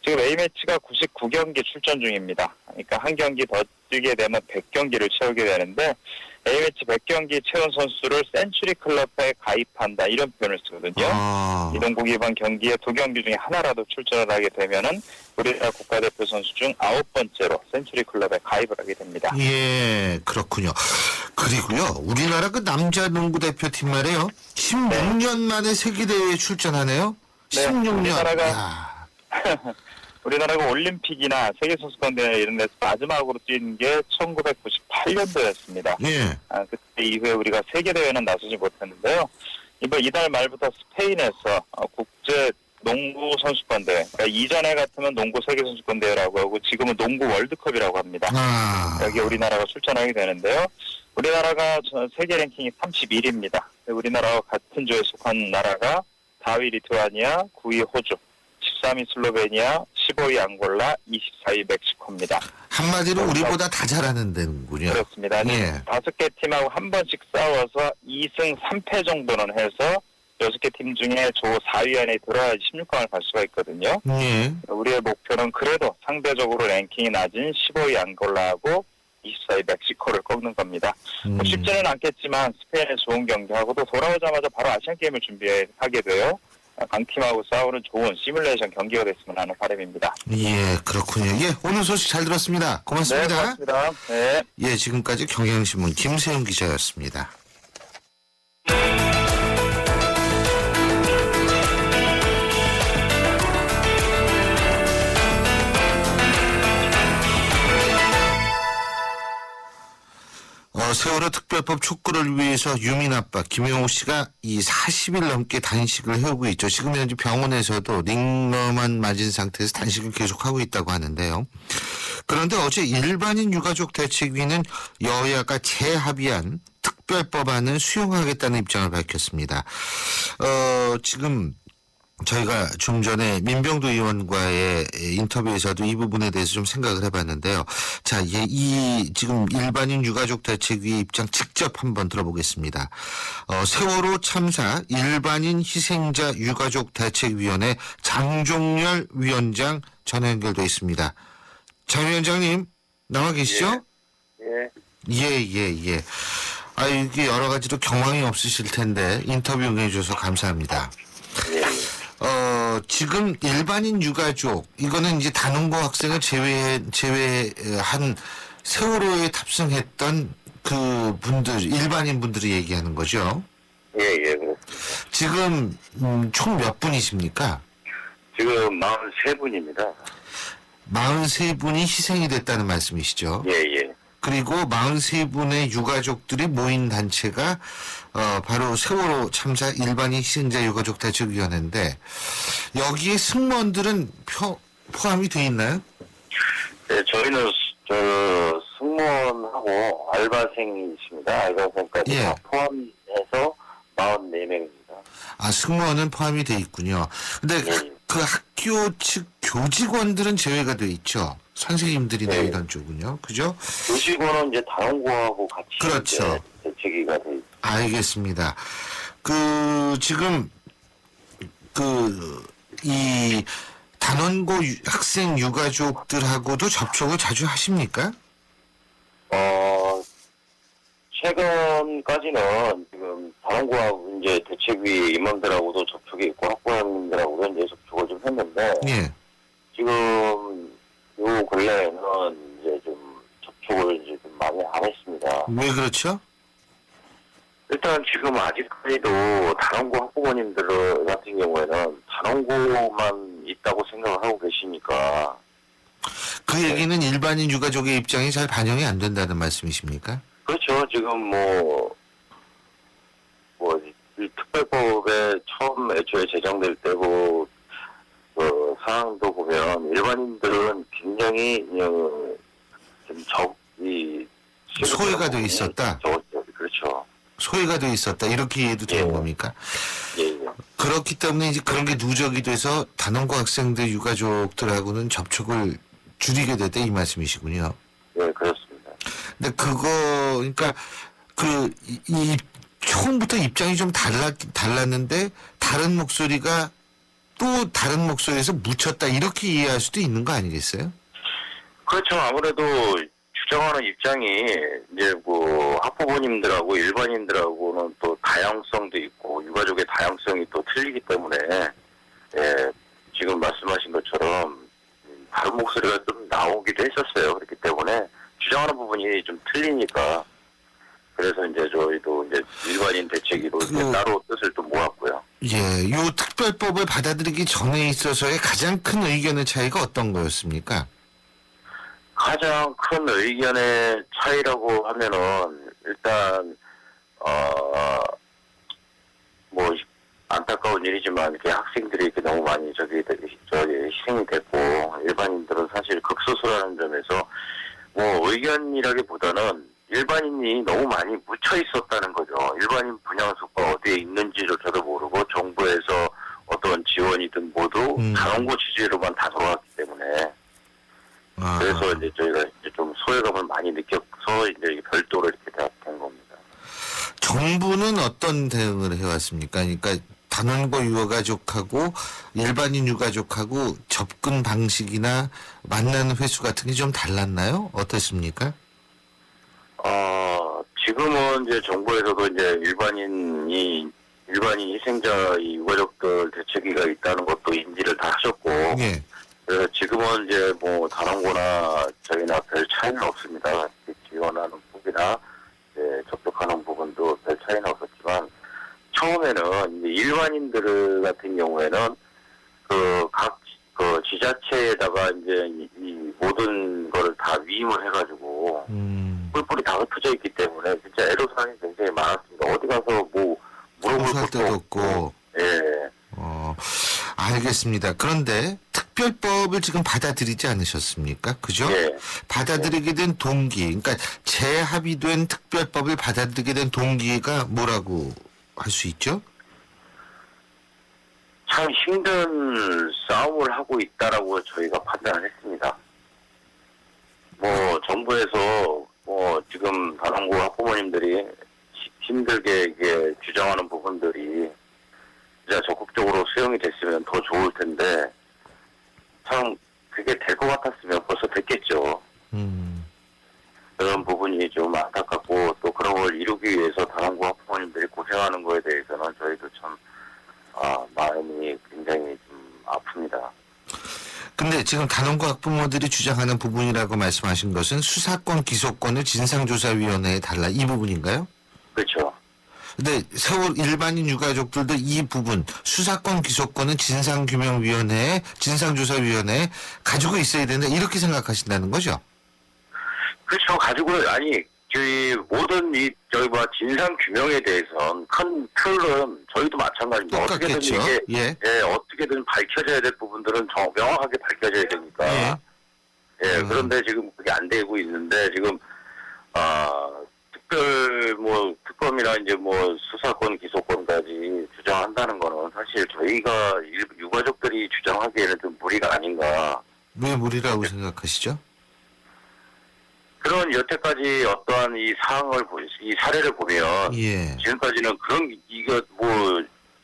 지금 A매치가 99경기 출전 중입니다. 그러니까 한 경기 더 뛰게 되면 100경기를 채우게 되는데 A매치 100경기 채운 선수를 센츄리 클럽에 가입한다, 이런 표현을 쓰거든요. 이동국이 이번 경기에 2경기 중에 하나라도 출전을 하게 되면은 우리나라 국가대표 선수 중 9번째로 센츄리 클럽에 가입을 하게 됩니다. 예, 그렇군요. 그리고요, 우리나라 그 남자 농구 대표팀 말이에요. 16년 만에 세계대회에 출전하네요. 네, 16년. 우리나라가 올림픽이나 세계선수권대회 이런 데서 마지막으로 뛴 게 1998년도였습니다. 예. 그때 이후에 우리가 세계대회는 나서지 못했는데요. 이달 말부터 스페인에서 국제 농구 선수권대회, 그러니까 이전에 같으면 농구 세계선수권대회라고 하고 지금은 농구 월드컵이라고 합니다. 여기 우리나라가 출전하게 되는데요. 우리나라가 세계 랭킹이 31위입니다. 우리나라와 같은 조에 속한 나라가 4위 리투아니아, 9위 호주, 13위 슬로베니아, 15위 앙골라, 24위 멕시코입니다. 한마디로 우리보다 다 잘하는 데는군요. 그렇습니다. 예. 5개 팀하고 한 번씩 싸워서 2승 3패 정도는 해서 6개 팀 중에 조 4위 안에 들어야지 16강을 갈 수가 있거든요. 예. 우리의 목표는 그래도 상대적으로 랭킹이 낮은 15위 앙골라하고 24위 멕시코를 꺾는 겁니다. 뭐 쉽지는 않겠지만 스페인에 좋은 경기하고도 돌아오자마자 바로 아시안게임을 준비하게 돼요. 강팀하고 싸우는 좋은 시뮬레이션 경기가 됐으면 하는 바람입니다. 예, 그렇군요. 예, 오늘 소식 잘 들었습니다. 고맙습니다. 네, 고맙습니다. 네. 예, 지금까지 경향신문 김세영 기자였습니다. 세월호 특별법 촉구를 위해서 유민 아빠 김영호 씨가 이 40일 넘게 단식을 해오고 있죠. 지금 현재 병원에서도 링너만 맞은 상태에서 단식을 계속하고 있다고 하는데요. 그런데 어제 일반인 유가족 대책위는 여야가 재합의한 특별법안을 수용하겠다는 입장을 밝혔습니다. 지금 저희가 좀 전에 민병두 의원과의 인터뷰에서도 이 부분에 대해서 좀 생각을 해봤는데요. 자, 이 지금 일반인 유가족 대책위의 입장 직접 한번 들어보겠습니다. 세월호 참사 일반인 희생자 유가족 대책위원회 장종열 위원장 전화 연결돼 있습니다. 장 위원장님 나와 계시죠? 예. 이게 여러 가지로 경황이 없으실 텐데 인터뷰 응해주셔서 감사합니다. 지금 일반인 유가족, 이거는 이제 단원고 학생을 제외한 세월호에 탑승했던 그 분들, 일반인 분들이 얘기하는 거죠? 예, 그렇습니다. 지금, 총 몇 분이십니까? 지금 43분입니다. 43분이 희생이 됐다는 말씀이시죠? 예. 그리고 43분의 유가족들이 모인 단체가 바로 세월호 참사 일반인 희생자 유가족 대책위원회인데 여기에 승무원들은 포함이 돼 있나요? 네, 저희는 승무원하고 알바생이 있습니다. 알바생까지 예. 다 포함해서 44명입니다. 아, 승무원은 포함이 돼 있군요. 근데 네. 그 학교 측 교직원들은 제외가 돼 있죠. 선생님들이나 네. 이런 쪽은요. 그죠? 교직원은 이제 단원고하고 같이 그렇죠. 이제 대책위가 돼 있습니다. 알겠습니다. 지금 이 단원고 학생 유가족들하고도 접촉을 자주 하십니까? 최근까지는 지금 단원고하고 이제 대책위 임원들하고도 접촉이 있고 학부모님들하고도 이제 접촉을 좀 했는데 예. 지금 요 근래에는 이제 좀 접촉을 이제 좀 많이 안 했습니다. 왜 그렇죠? 일단 지금 아직까지도 단원고 학부모님들 같은 경우에는 단원고만 있다고 생각을 하고 계시니까 그 얘기는 일반인 유가족의 입장이 잘 반영이 안 된다는 말씀이십니까? 그렇죠. 지금 이 특별법에 처음 애초에 제정될 때고 그 상황도 보면 일반인들은 굉장히 좀 소외가 돼 있었다. 그렇죠. 소외가 돼 있었다. 이렇게 이해도 되는 예. 겁니까? 예. 그렇기 때문에 이제 그런 게 누적이 돼서 단원고 학생들 유가족들하고는 접촉을 줄이게 됐다 이 말씀이시군요. 네, 그렇습니다. 근데 그러니까 이 처음부터 입장이 좀 달랐는데 다른 목소리가 또 다른 목소리에서 묻혔다 이렇게 이해할 수도 있는 거 아니겠어요? 그렇죠. 아무래도 주장하는 입장이 이제 학부모님들하고 일반인들하고는 또 다양성도 있고 유가족의 다양성이 또 틀리기 때문에 지금 말씀하신 것처럼 다른 목소리가 좀 나오기도 했었어요. 그렇기 때문에 주장하는 부분이 좀 틀리니까 그래서 이제 저희도 이제 일반인 대책위로 이제 따로 뜻을 또 모았고요. 예, 요 특별법을 받아들이기 전에 있어서의 가장 큰 의견의 차이가 어떤 거였습니까? 가장 큰 의견의 차이라고 하면은 일단 안타까운 일이지만 이렇게 학생들이 이렇게 너무 많이 희생이 됐고 일반인들은 사실 극소수라는 점에서 의견이라기보다는 일반인이 너무 많이 묻혀 있었다는 거죠. 일반인 분향소가 어디에 있는지조차도 모르고 정부에서 어떤 지원이든 모두 단원고 취지로만 다 돌아왔기 때문에 그래서 이제 저희가 이제 좀 소외감을 많이 느껴서 이제 별도로 이렇게 된 겁니다. 정부는 어떤 대응을 해왔습니까? 그러니까 단원고 유가족하고 일반인 유가족하고 접근 방식이나 만나는 횟수 같은 게 좀 달랐나요? 어떻습니까? 지금은 이제 정부에서도 이제 일반인 희생자 유가족들 대책위가 있다는 것도 인지를 다 하셨고, 예. 그래서 지금은 이제 저희나 별 차이는 없습니다. 지원하는 부분이나 접촉하는 부분도 별 차이는 없었지만, 처음에는 이제 일반인들 같은 경우에는 각 지자체에다가 이제 이 모든 거를 다 위임을 해가지고 뿔뿔이 다 흩어져 있기 때문에 진짜 애로사항이 굉장히 많았습니다. 어디 가서 물어볼 것도 것도 없고. 예. 알겠습니다. 그런데 특별법을 지금 받아들이지 않으셨습니까? 그죠? 예. 받아들이게 된 동기, 그러니까 재합의된 특별법을 받아들이게 된 동기가 뭐라고 할 수 있죠? 참 힘든 싸움을 하고 있다라고 저희가 판단을 했습니다. 정부에서 지금 단원고 학부모님들이 힘들게 이게 주장하는 부분들이 진짜 적극적으로 수용이 됐으면 더 좋을 텐데 참 그게 될 것 같았으면 벌써 됐겠죠. 그런 부분이 좀 안타깝고 또 그런 걸 이루기 위해서 단원고 학부모님들이 고생하는 거에 대해서는 저희도 참 마음이 굉장히 좀 아픕니다. 근데 지금 단원고 학부모들이 주장하는 부분이라고 말씀하신 것은 수사권, 기소권을 진상조사위원회에 달라 이 부분인가요? 그렇죠. 근데 세월 일반인 유가족들도 이 부분 수사권, 기소권은 진상규명위원회에 진상조사위원회에 가지고 있어야 된다 이렇게 생각하신다는 거죠? 그렇죠. 저희 모든 진상 규명에 대해서는 큰 틀은 저희도 마찬가지입니다. 어떻게든 똑같겠죠. 이게 어떻게든 밝혀져야 될 부분들은 명확하게 밝혀져야 되니까. 그런데 지금 그게 안 되고 있는데 지금 특별 특검이나 이제 수사권 기소권까지 주장한다는 거는 사실 저희가 유가족들이 주장하기에는 좀 무리가 아닌가. 왜 무리라고 생각하시죠? 그런 여태까지 어떠한 이 사항을 이 사례를 보면 예. 지금까지는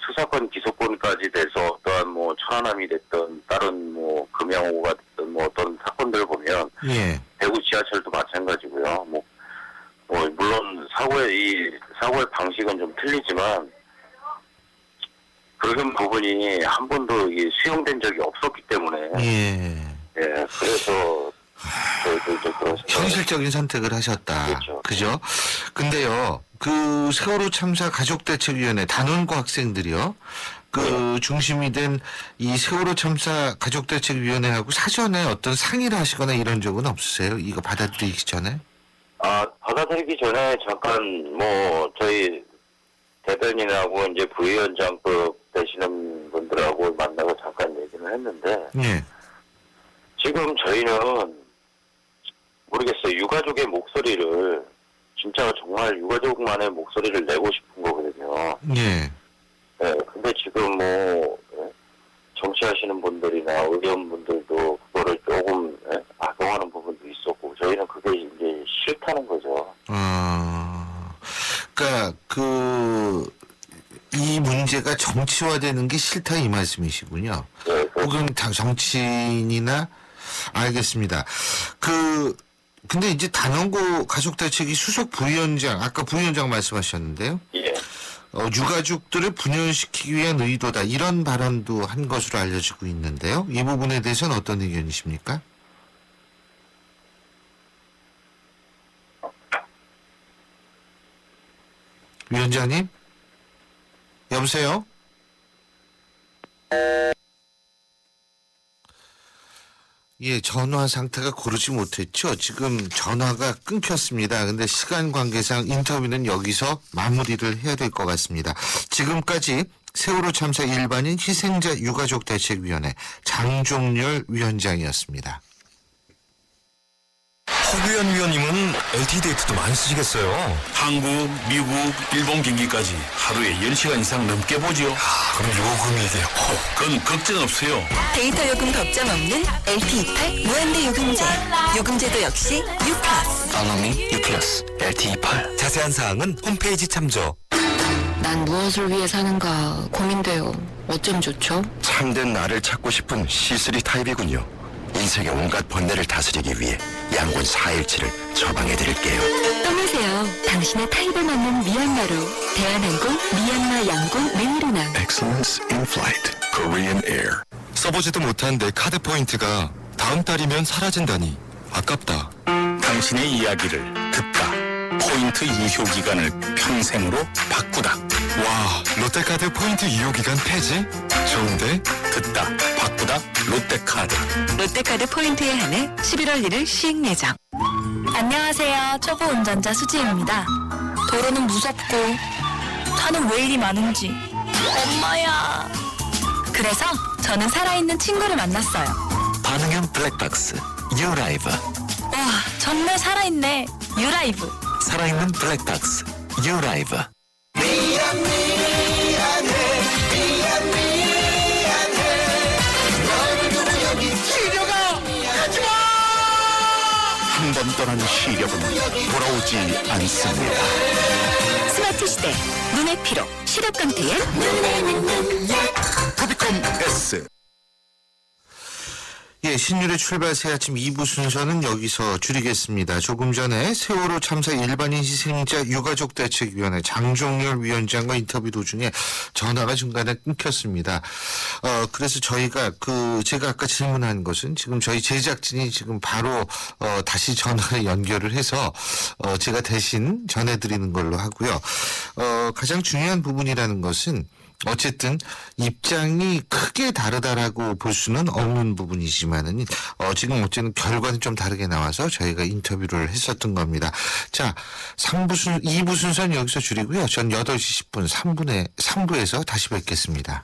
수사권 기소권까지 돼서 어떠한 천안함이 됐든 다른 금양호가 됐든 어떤 사건들을 보면 예. 대구 지하철도 마찬가지고요. 물론 사고의 방식은 좀 틀리지만 그런 부분이 한 번도 수용된 적이 없었기 때문에 그래서 저희들도 그런 현실적인 선택을 하셨다. 그죠? 근데요, 그 세월호 참사 가족대책위원회 단원고 학생들이요, 중심이 된 이 세월호 참사 가족대책위원회하고 사전에 어떤 상의를 하시거나 이런 적은 없으세요? 이거 받아들이기 전에? 받아들이기 전에 잠깐 저희 대변인하고 이제 부위원장급 되시는 분들하고 만나서 잠깐 얘기를 했는데 지금 저희는 모르겠어요. 유가족의 목소리를 진짜 정말 유가족만의 목소리를 내고 싶은 거거든요. 근데 지금 정치하시는 분들이나 의원분들도 그거를 조금 악용하는 부분도 있었고 저희는 그게 이제 싫다는 거죠. 그러니까 이 문제가 정치화되는 게 싫다 이 말씀이시군요. 혹은 정치인이나 알겠습니다. 근데 이제 단원고 가족대책위 수석 부위원장, 아까 부위원장 말씀하셨는데요. 유가족들을 분열시키기 위한 의도다. 이런 발언도 한 것으로 알려지고 있는데요. 이 부분에 대해서는 어떤 의견이십니까? 위원장님? 여보세요? 전화 상태가 고르지 못했죠. 지금 전화가 끊겼습니다. 근데 시간 관계상 인터뷰는 여기서 마무리를 해야 될 것 같습니다. 지금까지 세월호 참사 일반인 희생자 유가족 대책위원회 장종렬 위원장이었습니다. 허규현 위원님은 LTE 데이트도 많이 쓰시겠어요? 한국, 미국, 일본 경기까지 하루에 10시간 이상 넘게 보죠. 그럼 요금이 그건 걱정 없어요. 데이터 요금 걱정 없는 LTE8 무한대 요금제. 요금제도 역시 U+. 이코노미 U+, LTE8. 자세한 사항은 홈페이지 참조. 난 무엇을 위해 사는가 고민돼요. 어쩜 좋죠? 참된 나를 찾고 싶은 C3 타입이군요. 인생의 온갖 번뇌를 다스리기 위해 양군 4일치를 처방해드릴게요. 떠나세요. 당신의 타입에 맞는 미얀마로. 대한항공 미얀마 양궁 메이르낭. Excellence in Flight, Korean Air. 써보지도 못한 내 카드 포인트가 다음 달이면 사라진다니 아깝다. 당신의 이야기를 듣다. 포인트 유효 기간을 평생으로 바꾸다. 와, 롯데카드 포인트 유효기간 폐지? 좋은데? 듣다. 바꾸다. 롯데카드. 롯데카드 포인트에 한해 11월 1일 시행 예정. 안녕하세요. 초보 운전자 수지입니다. 도로는 무섭고 차는 왜 이리 많은지. 엄마야. 그래서 저는 살아있는 친구를 만났어요. 반응형 블랙박스 유라이브. 와, 정말 살아있네. 유라이브. 살아있는 블랙박스 유라이브. 한 번 떠난 시력은 돌아오지 않습니다. 스마트 시대 눈의 피로 시력 강태의 루비콘 S. 신율의 출발 새 아침 2부 순서는 여기서 줄이겠습니다. 조금 전에 세월호 참사 일반인 희생자 유가족 대책위원회 장종렬 위원장과 인터뷰 도중에 전화가 중간에 끊겼습니다. 그래서 저희가 제가 아까 질문한 것은 지금 저희 제작진이 지금 바로 다시 전화를 연결을 해서 제가 대신 전해드리는 걸로 하고요. 가장 중요한 부분이라는 것은 어쨌든 입장이 크게 다르다라고 볼 수는 없는 부분이지만은 지금 어쨌든 결과는 좀 다르게 나와서 저희가 인터뷰를 했었던 겁니다. 자, 2부 순서는 여기서 줄이고요. 전 8시 10분 3부에서 다시 뵙겠습니다.